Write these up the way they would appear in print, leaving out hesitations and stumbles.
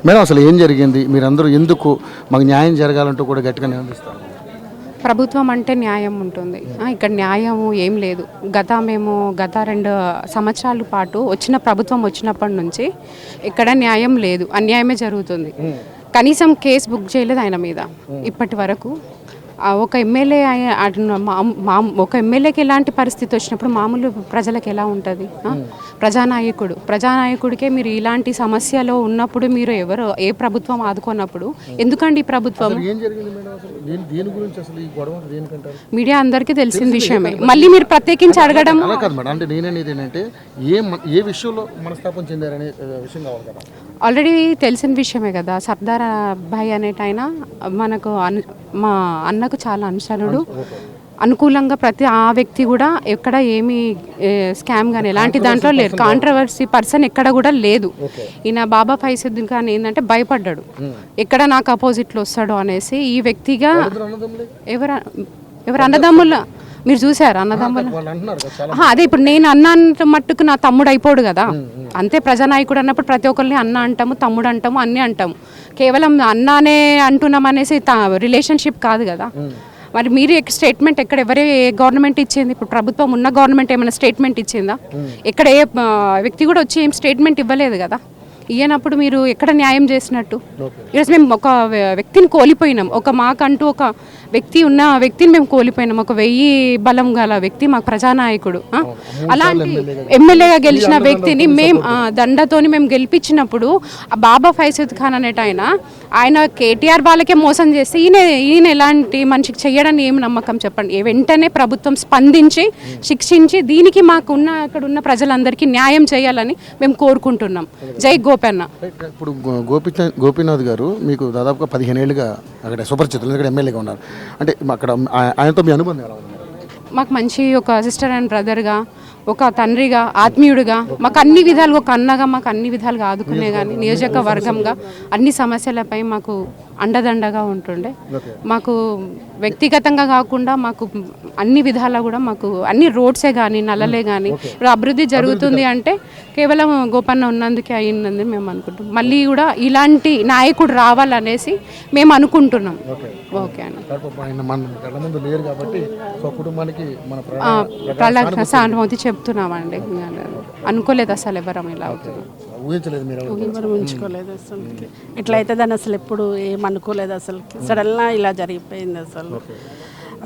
Madam అసలు ఏం జరిగింది, మీరందరూ ఎందుకు మాకు న్యాయం జరగాలంటూ కూడా గట్టిగా నిలదీస్తారు? ప్రభుత్వం అంటే న్యాయం ఉంటుంది. ఇక్కడ న్యాయం ఏం లేదు. మేము గత 2 సంవత్సరాల పాటు ప్రభుత్వం వచ్చినప్పటి నుంచి ఇక్కడ న్యాయం లేదు, అన్యాయమే జరుగుతుంది. కనీసం కేసు బుక్ చేయలేదు ఆయన మీద ఇప్పటి వరకు. ఒక ఎమ్మెల్యే ఒక ఎమ్మెల్యేకి ఎలాంటి పరిస్థితి వచ్చినప్పుడు మామూలు ప్రజలకు ఎలా ఉంటుంది? ప్రజానాయకుడికే మీరు ఇలాంటి సమస్యలో ఉన్నప్పుడు మీరు ఏ ప్రభుత్వం ఆదుకున్నప్పుడు ఎందుకండి ఈ ప్రభుత్వం? మీడియా అందరికీ తెలిసిన విషయమే, మళ్ళీ మీరు ప్రత్యేకించి అడగడం అంటే నేనేది ఏంటంటే ఏ విషయంలో మనస్తాపం చెందారనే విషయం కావాలి కదా. ఆల్రెడీ తెలిసిన విషయమే కదా. సర్దార్ భాయ్ అనేటైనా మనకు మా అన్నకు చాలా అనుసరుడు, అనుకూలంగా ఆ వ్యక్తి కూడా ఎక్కడ ఏమి స్కామ్ కానీ ఎలాంటి దాంట్లో లేదు, కాంట్రవర్సీ పర్సన్ ఎక్కడ కూడా లేదు. ఈయన బాబా ఫైజుద్దీన్ ఖాన్ ఏంటంటే భయపడ్డాడు, ఎక్కడ నాకు అపోజిట్లో వస్తాడు అనేసి. ఈ వ్యక్తిగా ఎవరు అన్నదమ్ముల మీరు చూసారు అన్నదమ్ములు? అదే ఇప్పుడు నేను అన్న మట్టుకు నా తమ్ముడు అయిపోడు కదా. అంతే, ప్రజానాయకుడు అన్నప్పుడు ప్రతి ఒక్కరిని అన్న అంటాము, తమ్ముడు అంటాము, అన్నీ అంటాము. కేవలం అన్నానే అంటున్నాం అనేసి రిలేషన్షిప్ కాదు కదా. మరి మీరు స్టేట్మెంట్ ఎక్కడ ఏ గవర్నమెంట్ ఇచ్చింది? ఇప్పుడు ప్రభుత్వం ఉన్న గవర్నమెంట్ ఏమైనా స్టేట్మెంట్ ఇచ్చిందా? ఎక్కడ ఏ వ్యక్తి కూడా వచ్చి ఏం స్టేట్మెంట్ ఇవ్వలేదు కదా. ఇయ్యనప్పుడు మీరు ఎక్కడ న్యాయం చేసినట్టు? ఈరోజు మేము ఒక వ్యక్తిని కోల్పోయినాం, మాకంటూ ఒక వ్యక్తిని మేము కోల్పోయినాం. ఒక 1000 బలం గల వ్యక్తి మాకు ప్రజానాయకుడు. అలాంటి ఎమ్మెల్యేగా గెలిచిన వ్యక్తిని మేము దండతోని మేము గెలిపించినప్పుడు బాబా ఫైజుద్దీన్ ఖాన్ అనేట ఆయన కేటీఆర్ వాళ్ళకే మోసం చేస్తే ఈయన ఎలాంటి మనిషికి చెయ్యడానికి ఏం నమ్మకం చెప్పండి? వెంటనే ప్రభుత్వం స్పందించి శిక్షించి దీనికి అక్కడ ఉన్న ప్రజలందరికీ న్యాయం చేయాలని మేము కోరుకుంటున్నాం. జై గోపన్న. ఇప్పుడు గోపీనాథ్ గారు మీకు దాదాపుగా 15 ఏళ్ళుగా అక్కడ సుపరిచితులు, ఇక్కడ ఎమ్మెల్యేగా ఉన్నారు. అంటే అక్కడ ఆయనతో మీ అనుబంధం ఎలా ఉంది? మాకు మంచి ఒక సిస్టర్ అండ్ బ్రదర్గా, ఒక తండ్రిగా, ఆత్మీయుడిగా, మాకు అన్ని విధాలుగా, ఒక అన్నగా మాకు అన్ని విధాలుగా ఆదుకునే కానీ నియోజకవర్గంగా అన్ని సమస్యలపై మాకు అండదండగా ఉంటుండే. మాకు వ్యక్తిగతంగా కాకుండా మాకు అన్ని విధాలా కూడా మాకు అన్ని రోడ్సే కానీ నల్లలే కానీ ఇప్పుడు అభివృద్ధి జరుగుతుంది అంటే కేవలం గోపన్న ఉన్నందుకే అయిందని మేము అనుకుంటాం. మళ్ళీ కూడా ఇలాంటి నాయకుడు రావాలనేసి మేము అనుకుంటున్నాం. ఓకే అండి. ప్రళయ సానుభూతి చెప్తున్నామండి. అనుకోలేదు అసలు ఎవరం ఇలా అవుతుంది, ఊహించుకోలేదు అసలు. ఇట్లా అవుతుందని అసలు ఎప్పుడు ఏమనుకోలేదు అసలు. సడన్గా ఇలా జరిగిపోయింది అసలు.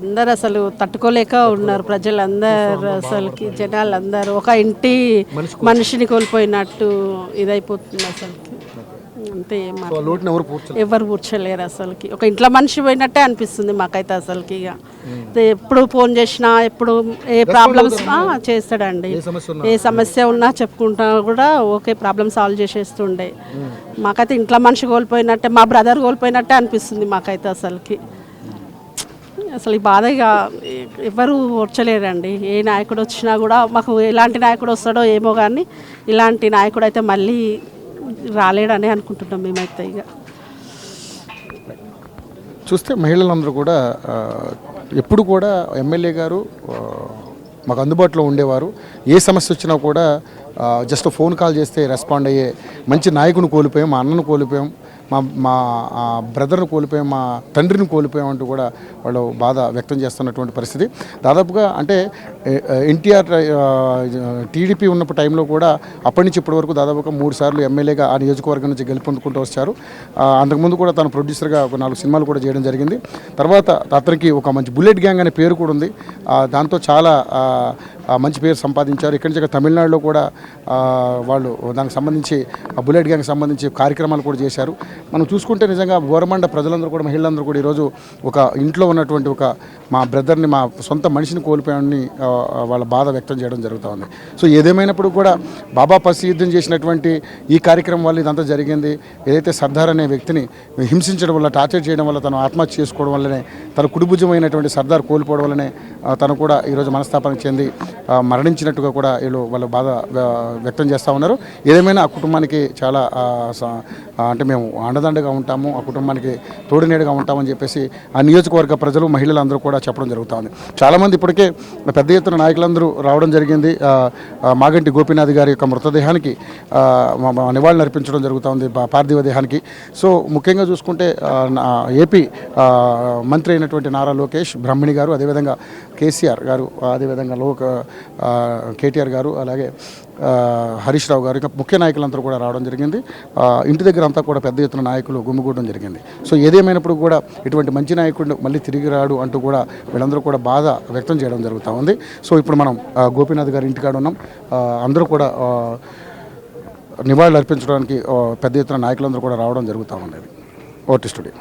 అందరు అసలు తట్టుకోలేక ఉన్నారు ప్రజలందరూ, అసలుకి జనాలందరూ ఒక ఇంటి మనిషిని కోల్పోయినట్టు ఇదైపోతుంది అసలుకి. అంతే, ఎవరు కూర్చోలేరు అసలుకి. ఒక ఇంట్లో మనిషి పోయినట్టే అనిపిస్తుంది మాకైతే అసలుకి. ఇక ఎప్పుడు ఫోన్ చేసినా, ఎప్పుడు ఏ ప్రాబ్లమ్స్ చేస్తాడండి, ఏ సమస్య ఉన్నా చెప్పుకుంటా కూడా ఓకే ప్రాబ్లమ్ సాల్వ్ చేసేస్తుండే. మాకైతే ఇంట్లో మనిషి కోల్పోయినట్టే, మా బ్రదర్ కోల్పోయినట్టే అనిపిస్తుంది మాకైతే అసలుకి. అసలు ఈ బాధ ఇక ఎవరు ఓర్చలేరండి. ఏ నాయకుడు వచ్చినా కూడా మాకు ఎలాంటి నాయకుడు వస్తాడో ఏమో కానీ ఇలాంటి నాయకుడు అయితే మళ్ళీ రాలేడని అనుకుంటున్నాం మేమైతే. ఇక చూస్తే మహిళలందరూ కూడా ఎప్పుడు కూడా ఎమ్మెల్యే గారు మాకు అందుబాటులో ఉండేవారు. ఏ సమస్య వచ్చినా కూడా జస్ట్ ఫోన్ కాల్ చేస్తే రెస్పాండ్ అయ్యే మంచి నాయకుని కోల్పోయాం, మా అన్నను కోల్పోయాం, మా బ్రదర్ని కోల్పోయాం, మా తండ్రిని కోల్పోయాం అంటూ కూడా వాళ్ళు బాధ వ్యక్తం చేస్తున్నటువంటి పరిస్థితి. దాదాపుగా అంటే ఎన్టీఆర్ టీడీపీ ఉన్నప్పుడు టైంలో కూడా అప్పటి నుంచి ఇప్పటి వరకు దాదాపుగా 3 సార్లు ఎమ్మెల్యేగా ఆ నియోజకవర్గం నుంచి గెలుపొందుకుంటూ వచ్చారు. అంతకుముందు కూడా తను ప్రొడ్యూసర్గా ఒక 4 సినిమాలు కూడా చేయడం జరిగింది. తర్వాత అతనికి ఒక మంచి బుల్లెట్ గ్యాంగ్ అనే పేరు కూడా ఉంది. దాంతో చాలా మంచి పేరు సంపాదించారు. ఇక్కడి నుంచి తమిళనాడులో కూడా వాళ్ళు దానికి సంబంధించి బుల్లెట్ గ్యాంగ్ సంబంధించి కార్యక్రమాలు కూడా చేశారు. మనం చూసుకుంటే నిజంగా గోరమండ ప్రజలందరూ కూడా, మహిళలందరూ కూడా ఈరోజు ఒక ఇంట్లో ఉన్నటువంటి ఒక మా బ్రదర్ని, మా సొంత మనిషిని కోల్పోయామని వాళ్ళ బాధ వ్యక్తం చేయడం జరుగుతూ ఉంది. సో ఏదేమైనప్పుడు కూడా బాబా ఫైజుద్దీన్ చేసినటువంటి ఈ కార్యక్రమం వల్ల ఇదంతా జరిగింది. ఏదైతే సర్దార్ అనే వ్యక్తిని హింసించడం వల్ల, టార్చర్ చేయడం వల్ల, తను ఆత్మహత్య చేసుకోవడం వల్లనే, తన కుడిభుజమైనటువంటి సర్దార్ కోల్పోవడం వల్లనే తను కూడా ఈరోజు మనస్తాపానికి చెంది మరణించినట్టుగా కూడా వీళ్ళు వాళ్ళ బాధ వ్యక్తం చేస్తూ ఉన్నారు. ఏదేమైనా ఆ కుటుంబానికి చాలా అంటే మేము అండదండగా ఉంటాము, ఆ కుటుంబానికి తోడునేడుగా ఉంటామని చెప్పేసి ఆ నియోజకవర్గ ప్రజలు మహిళలందరూ కూడా చెప్పడం జరుగుతుంది. చాలామంది ఇప్పటికే పెద్ద ఎత్తున నాయకులందరూ రావడం జరిగింది. మాగంటి గోపీనాథ్ గారి యొక్క మృతదేహానికి నివాళులు అర్పించడం జరుగుతుంది, పార్థివ దేహానికి. సో ముఖ్యంగా చూసుకుంటే ఏపీ మంత్రి అయినటువంటి నారా లోకేష్, బ్రహ్మణి గారు, అదేవిధంగా కేసీఆర్ గారు, అదేవిధంగా కేటీఆర్ గారు, అలాగే హరీష్ రావు గారు, ఇంకా ముఖ్య నాయకులందరూ కూడా రావడం జరిగింది. ఇంటి దగ్గర అంతా కూడా పెద్ద ఎత్తున నాయకులు గుమిగూడడం జరిగింది. సో ఏదేమైనప్పుడు కూడా ఇటువంటి మంచి నాయకుడు మళ్ళీ తిరిగి రాడు అంటూ కూడా వీళ్ళందరూ కూడా బాధ వ్యక్తం చేయడం జరుగుతూ ఉంది. సో ఇప్పుడు మనం గోపీనాథ్ గారి ఇంటికాడ ఉన్నాం. అందరూ కూడా నివాళులు అర్పించడానికి పెద్ద ఎత్తున నాయకులందరూ కూడా రావడం జరుగుతూ ఉండేది. OT studio.